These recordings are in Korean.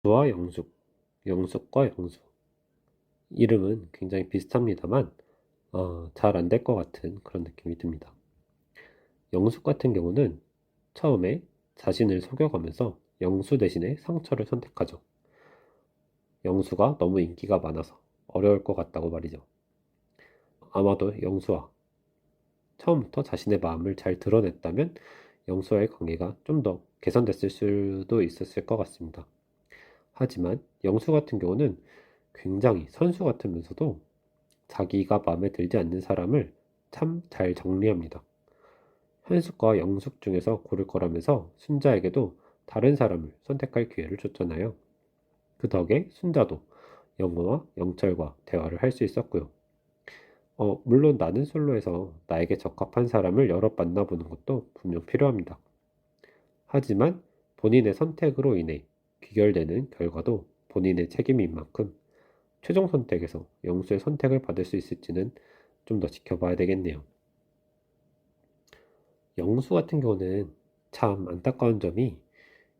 영수와 영숙, 영숙과 영수. 이름은 굉장히 비슷합니다만 잘 안 될 것 같은 그런 느낌이 듭니다. 영숙 같은 경우는 처음에 자신을 속여가면서 영수 대신에 상처를 선택하죠. 영수가 너무 인기가 많아서 어려울 것 같다고 말이죠. 아마도 영수와 처음부터 자신의 마음을 잘 드러냈다면 영수와의 관계가 좀 더 개선됐을 수도 있었을 것 같습니다. 하지만 영수 같은 경우는 굉장히 선수 같으면서도 자기가 마음에 들지 않는 사람을 참 잘 정리합니다. 현숙과 영숙 중에서 고를 거라면서 순자에게도 다른 사람을 선택할 기회를 줬잖아요. 그 덕에 순자도 영호와 영철과 대화를 할 수 있었고요. 물론 나는 솔로에서 나에게 적합한 사람을 여러 만나보는 것도 분명 필요합니다. 하지만 본인의 선택으로 인해 귀결되는 결과도 본인의 책임인 만큼 최종 선택에서 영수의 선택을 받을 수 있을지는 좀 더 지켜봐야 되겠네요. 영수 같은 경우는 참 안타까운 점이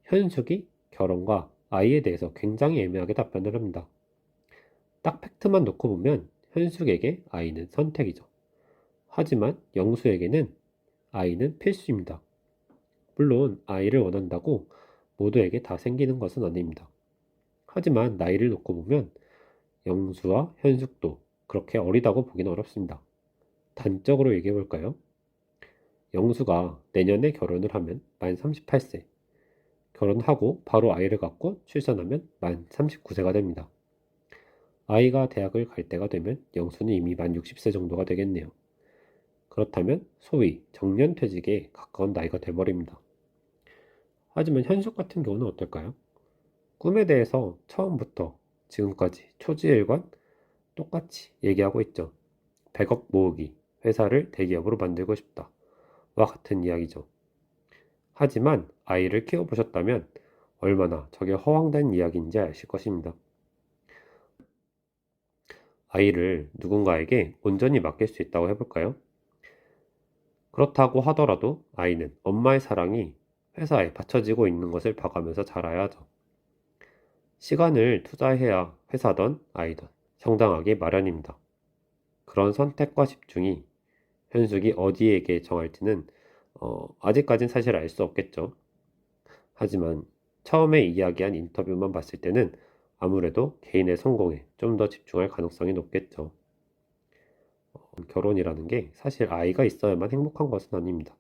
현숙이 결혼과 아이에 대해서 굉장히 애매하게 답변을 합니다. 딱 팩트만 놓고 보면 현숙에게 아이는 선택이죠. 하지만 영수에게는 아이는 필수입니다. 물론 아이를 원한다고 모두에게 다 생기는 것은 아닙니다. 하지만 나이를 놓고 보면 영수와 현숙도 그렇게 어리다고 보기는 어렵습니다. 단적으로 얘기해 볼까요? 영수가 내년에 결혼을 하면 만 38세, 결혼하고 바로 아이를 갖고 출산하면 만 39세가 됩니다. 아이가 대학을 갈 때가 되면 영수는 이미 만 60세 정도가 되겠네요. 그렇다면 소위 정년퇴직에 가까운 나이가 돼버립니다. 하지만 현숙 같은 경우는 어떨까요? 꿈에 대해서 처음부터 지금까지 초지일관 똑같이 얘기하고 있죠. 100억 모으기, 회사를 대기업으로 만들고 싶다. 와 같은 이야기죠. 하지만 아이를 키워보셨다면 얼마나 저게 허황된 이야기인지 아실 것입니다. 아이를 누군가에게 온전히 맡길 수 있다고 해볼까요? 그렇다고 하더라도 아이는 엄마의 사랑이 회사에 받쳐지고 있는 것을 봐가면서 자라야 하죠. 시간을 투자해야 회사든 아이든 성장하기 마련입니다. 그런 선택과 집중이 현숙이 어디에게 정할지는 아직까진 사실 알 수 없겠죠. 하지만 처음에 이야기한 인터뷰만 봤을 때는 아무래도 개인의 성공에 좀 더 집중할 가능성이 높겠죠. 결혼이라는 게 사실 아이가 있어야만 행복한 것은 아닙니다.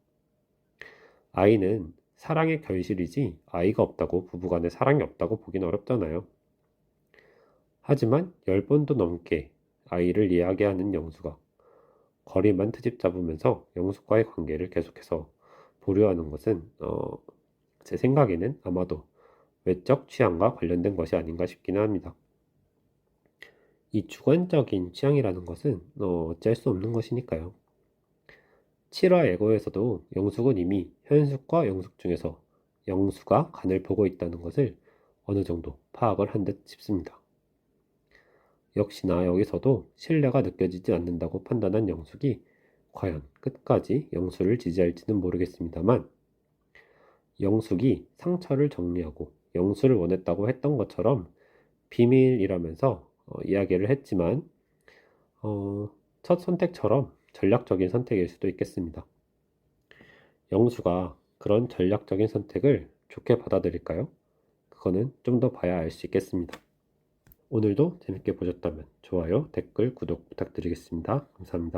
아이는 사랑의 결실이지 아이가 없다고 부부간에 사랑이 없다고 보긴 어렵잖아요. 하지만 10번도 넘게 아이를 이야기하는 영수가 거리만 트집 잡으면서 영숙과의 관계를 계속해서 보류하는 것은 제 생각에는 아마도 외적 취향과 관련된 것이 아닌가 싶기는 합니다. 이 주관적인 취향이라는 것은 어쩔 수 없는 것이니까요. 7화 예고에서도 영숙은 이미 현숙과 영숙 중에서 영수가 간을 보고 있다는 것을 어느 정도 파악을 한 듯 싶습니다. 역시나 여기서도 신뢰가 느껴지지 않는다고 판단한 영숙이 과연 끝까지 영수를 지지할지는 모르겠습니다만 영숙이 상처를 정리하고 영수를 원했다고 했던 것처럼 비밀이라면서 이야기를 했지만 첫 선택처럼 전략적인 선택일 수도 있겠습니다. 영수가 그런 전략적인 선택을 좋게 받아들일까요? 그거는 좀 더 봐야 알 수 있겠습니다. 오늘도 재밌게 보셨다면 좋아요, 댓글, 구독 부탁드리겠습니다. 감사합니다.